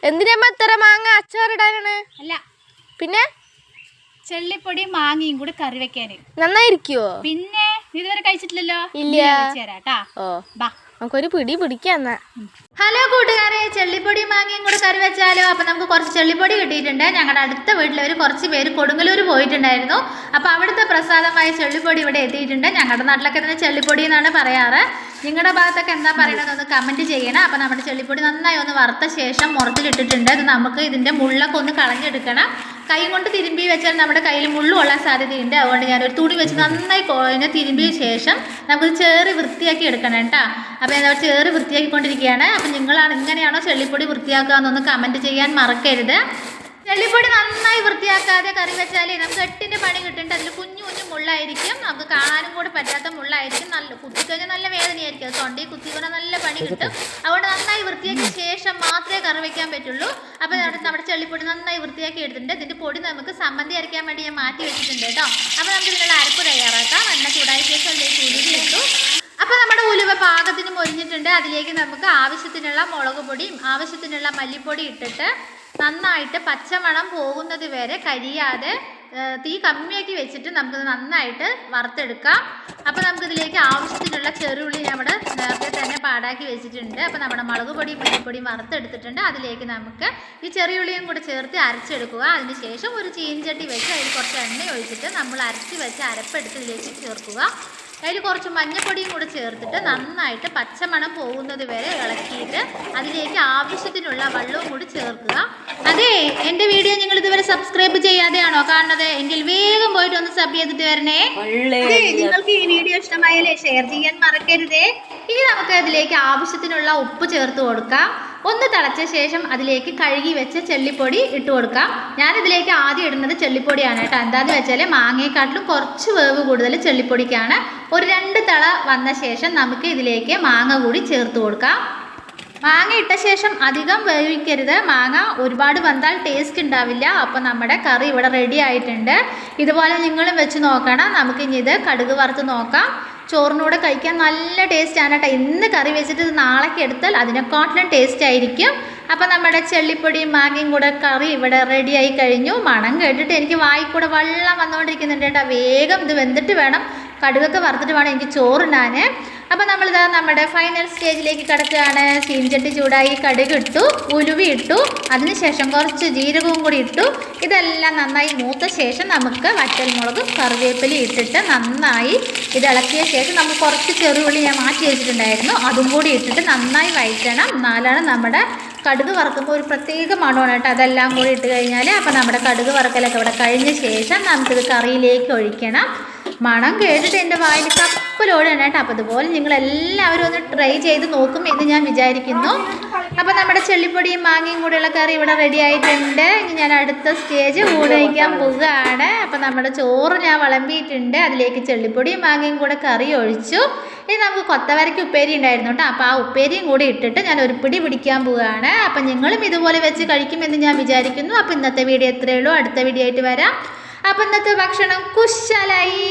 എന്തിനമ്മ ഇത്ര മാങ്ങ അച്ചാറിടാനാണ്? അല്ല, പിന്നെ ചെള്ളിപ്പൊടി മാങ്ങയും കൂടി കറി വെക്കാന്. നന്നായിരിക്കുവോ? പിന്നെ ഇതുവരെ കഴിച്ചിട്ടില്ലല്ലോ. ഇല്ല. ഓ ബാ നമുക്കൊരു പിടി പിടിക്കാന്ന. ഹലോ കൂട്ടുകാരെ, ചെള്ളിപ്പൊടി മാങ്ങയും കൂടെ കറി വെച്ചാലോ? അപ്പം നമുക്ക് കുറച്ച് ചെള്ളിപ്പൊടി കിട്ടിയിട്ടുണ്ട്. ഞങ്ങളുടെ അടുത്ത വീട്ടിലൊരു കുറച്ച് പേര് കൊടുങ്ങല്ലൂർ പോയിട്ടുണ്ടായിരുന്നു. അപ്പോൾ അവിടുത്തെ പ്രസാദമായ ചെള്ളിപ്പൊടി ഇവിടെ എത്തിയിട്ടുണ്ട്. ഞങ്ങളുടെ നാട്ടിലൊക്കെ തന്നെ ചെള്ളിപ്പൊടി എന്നാണ് പറയാറ്. നിങ്ങളുടെ ഭാഗത്തൊക്കെ എന്താ പറയണതെന്ന് കമൻറ്റ് ചെയ്യണം. അപ്പോൾ നമ്മുടെ ചെള്ളിപ്പൊടി നന്നായി ഒന്ന് വറുത്ത ശേഷം മുറത്തിലിട്ടിട്ടുണ്ട്. ഇത് നമുക്ക് ഇതിൻ്റെ മുള്ളൊക്കെ ഒന്ന് കളഞ്ഞെടുക്കണം. കൈ കൊണ്ട് തിരുമ്പി വെച്ചാൽ നമ്മുടെ കയ്യിൽ മുള്ളു കൊള്ളാൻ സാധ്യതയുണ്ട്. അതുകൊണ്ട് ഞാനൊരു തുണി വെച്ച് നന്നായി തിരുമ്പിയ ശേഷം നമുക്കിത് ചേറി വൃത്തിയാക്കി എടുക്കണം കേട്ടോ. അപ്പോൾ ഞാൻ ചേറി വൃത്തിയാക്കിക്കൊണ്ടിരിക്കുകയാണ്. അപ്പം നിങ്ങളാണ് ഇങ്ങനെയാണോ ചെള്ളിപ്പൊടി വൃത്തിയാക്കുക എന്നൊന്ന് കമൻറ്റ് ചെയ്യാൻ മറക്കരുത്. ചെള്ളിപ്പൊടി നന്നായി വൃത്തിയാക്കാതെ കറി വെച്ചാൽ നമുക്ക് 8ൻ്റെ പണി കിട്ടുന്നുണ്ട്. അതിൽ കുഞ്ഞു കുഞ്ഞു മുള്ളായിരിക്കും, നമുക്ക് കാണാനും കൂടെ പറ്റാത്ത മുള്ളായിരിക്കും. നല്ല കുത്തിക്കഴിഞ്ഞാൽ നല്ല വേദനയായിരിക്കും. അത് തൊണ്ടയിൽ കുത്തിവന്നാൽ നല്ല പണി കിട്ടും. അതുകൊണ്ട് നന്നായി വൃത്തിയാക്കിയ ശേഷം മാത്രമേ കറി വയ്ക്കാൻ പറ്റുള്ളൂ. അപ്പോൾ നമ്മുടെ ചെള്ളിപ്പൊടി നന്നായി വൃത്തിയാക്കി എടുത്തിട്ടുണ്ട്. ഇതിൻ്റെ പൊടി നമുക്ക് സമ്മന്തി അരയ്ക്കാൻ വേണ്ടി ഞാൻ മാറ്റി വെച്ചിട്ടുണ്ട് കേട്ടോ. അപ്പോൾ നമുക്ക് ഇതിനുള്ള അരപ്പ് തയ്യാറാക്കാം. എണ്ണ ചൂടായ ശേഷം അതിലേക്ക് ഉലുവ ഇട്ടു. അപ്പോൾ നമ്മുടെ ഉലുവ പാകത്തിന് മൊരിഞ്ഞിട്ടുണ്ട്. അതിലേക്ക് നമുക്ക് ആവശ്യത്തിനുള്ള മുളക് പൊടിയും ആവശ്യത്തിനുള്ള മല്ലിപ്പൊടി ഇട്ടിട്ട് നന്നായിട്ട് പച്ചമണം പോകുന്നത് വരെ കരിയാതെ തീ കമ്മിയാക്കി വെച്ചിട്ട് നമുക്കിത് നന്നായിട്ട് വറുത്തെടുക്കാം. അപ്പോൾ നമുക്കിതിലേക്ക് ആവശ്യത്തിനുള്ള ചെറുള്ളി നമ്മുടെ നേരത്തെ തന്നെ പാടാക്കി വെച്ചിട്ടുണ്ട്. അപ്പോൾ നമ്മുടെ മുളക് പൊടിയും മല്ലിപ്പൊടിയും വറുത്തെടുത്തിട്ടുണ്ട്. അതിലേക്ക് നമുക്ക് ഈ ചെറിയുള്ളിയും കൂടെ ചേർത്ത് അരച്ചെടുക്കുക. അതിന് ശേഷം ഒരു ചീനിച്ചട്ടി വെച്ച് അതിൽ കുറച്ച് എണ്ണ ഒഴിച്ചിട്ട് നമ്മൾ അരച്ച് വെച്ച് അരപ്പെടുത്ത് ഇതിലേക്ക് ചേർക്കുക. അതിൽ കുറച്ച് മഞ്ഞൾപ്പൊടിയും കൂടെ ചേർത്തിട്ട് നന്നായിട്ട് പച്ചമണം പോകുന്നത് വരെ ഇളക്കിയിട്ട് അതിലേക്ക് ആവശ്യത്തിനുള്ള വെള്ളവും കൂടി ചേർക്കുക. അതെ, എൻ്റെ വീഡിയോ നിങ്ങൾ ഇതുവരെ സബ്സ്ക്രൈബ് ചെയ്യാതെയാണോ കാണുന്നത്? എങ്കിൽ വേഗം പോയിട്ട് ഒന്ന് സബ് ചെയ്തിട്ട് വരണേ. നിങ്ങൾക്ക് ഈ വീഡിയോ ഇഷ്ടമായാലേ ഷെയർ ചെയ്യാൻ മറക്കരുതേ. ഇനി നമുക്ക് അതിലേക്ക് ആവശ്യത്തിനുള്ള ഉപ്പ് ചേർത്ത് കൊടുക്കാം. ഒന്ന് തിളച്ച ശേഷം അതിലേക്ക് കഴുകി വെച്ച ചെള്ളിപ്പൊടി ഇട്ട് കൊടുക്കാം. ഞാനിതിലേക്ക് ആദ്യം ഇടുന്നത് ചെള്ളിപ്പൊടിയാണ് കേട്ടോ. എന്താണെന്ന് വെച്ചാൽ മാങ്ങയെക്കാട്ടിലും കുറച്ച് വേവ് കൂടുതൽ ചെള്ളിപ്പൊടിക്കാണ്. ഒരു 2 തിള വന്ന ശേഷം നമുക്ക് ഇതിലേക്ക് മാങ്ങ കൂടി ചേർത്ത് കൊടുക്കാം. മാങ്ങ ഇട്ട ശേഷം അധികം വേവിക്കരുത്. മാങ്ങ ഒരുപാട് വെന്താൽ ടേസ്റ്റ് ഉണ്ടാവില്ല. അപ്പോൾ നമ്മുടെ കറി ഇവിടെ റെഡി ആയിട്ടുണ്ട്. ഇതുപോലെ നിങ്ങളും വെച്ച് നോക്കണം. നമുക്കിനി ഇത് കടുക് വറുത്ത് നോക്കാം. ചോറിനൂടെ കഴിക്കാൻ നല്ല ടേസ്റ്റാണ് കേട്ടോ. ഇന്ന് കറി വെച്ചിട്ട് ഇത് നാളേക്ക് എടുത്താൽ അതിനെക്കാട്ടിലും ടേസ്റ്റ് ആയിരിക്കും. അപ്പോൾ നമ്മുടെ ചെള്ളിപ്പൊടിയും മാങ്ങയും കൂടെ കറി ഇവിടെ റെഡിയായി കഴിഞ്ഞു. മണം കേട്ടിട്ട് എനിക്ക് വായിക്കൂടെ വെള്ളം വന്നുകൊണ്ടിരിക്കുന്നുണ്ട് കേട്ടോ. വേഗം ഇത് വെന്തിട്ട് വേണം, കടുകൊക്കെ വറുത്തിട്ട് വേണം എനിക്ക് ചോറിടാൻ. അപ്പോൾ നമ്മളിതാ നമ്മുടെ ഫൈനൽ സ്റ്റേജിലേക്ക് കിടക്കുകയാണ്. ചീനിച്ചട്ടി ചൂടായി, കടുക് ഇട്ടു, ഉലുവ ഇട്ടു, അതിനുശേഷം കുറച്ച് ജീരകവും കൂടി ഇട്ടു. ഇതെല്ലാം നന്നായി മൂത്ത ശേഷം നമുക്ക് വറ്റൽമുളകും കറിവേപ്പിലയും ഇട്ടിട്ട് നന്നായി ഇത് ഇളക്കിയ ശേഷം നമുക്ക് കുറച്ച് ചെറുള്ളി ഞാൻ മാറ്റി വെച്ചിട്ടുണ്ടായിരുന്നു, അതും കൂടി ഇട്ടിട്ട് നന്നായി വഴറ്റണം. എന്നാലാണ് നമ്മുടെ കടുക് വറുക്കുമ്പോൾ ഒരു പ്രത്യേക മണമാണ് കേട്ടോ. അതെല്ലാം കൂടി ഇട്ട് കഴിഞ്ഞാൽ അപ്പോൾ നമ്മുടെ കടുക് വറുക്കലൊക്കെ ഇവിടെ കഴിഞ്ഞ ശേഷം നമുക്കിത് കറിയിലേക്ക് ഒഴിക്കണം. മണം കേട്ടിട്ട് എൻ്റെ വായിൽ കപ്പലോടാണ് കേട്ടോ. അപ്പോൾ അതുപോലെ നിങ്ങളെല്ലാവരും ഒന്ന് ട്രൈ ചെയ്ത് നോക്കും എന്ന് ഞാൻ വിചാരിക്കുന്നു. അപ്പോൾ നമ്മുടെ ചെള്ളിപ്പൊടിയും മാങ്ങയും കൂടെയുള്ള കറി ഇവിടെ റെഡി ആയിട്ടുണ്ട്. ഇനി ഞാൻ അടുത്ത സ്റ്റേജ് ഊണ് കഴിക്കാൻ പോവുകയാണ്. അപ്പോൾ നമ്മുടെ ചോറ് ഞാൻ വിളമ്പിയിട്ടുണ്ട്. അതിലേക്ക് ചെള്ളിപ്പൊടിയും മാങ്ങയും കൂടെ കറി ഒഴിച്ചു. ഇനി നമുക്ക് കൊത്തവരയ്ക്ക് ഉപ്പേരി ഉണ്ടായിരുന്നു കേട്ടോ. അപ്പോൾ ആ ഉപ്പേരിയും കൂടി ഇട്ടിട്ട് ഞാൻ ഒരു പിടി പിടിക്കാൻ പോവുകയാണ്. അപ്പം നിങ്ങളും ഇതുപോലെ വെച്ച് കഴിക്കുമെന്ന് ഞാൻ വിചാരിക്കുന്നു. അപ്പോൾ ഇന്നത്തെ വീഡിയോ എത്രയേ ഉള്ളൂ. അടുത്ത വീഡിയോ ആയിട്ട് വരാം. അപ്പം ഇന്നത്തെ ഭക്ഷണം കുശലായി.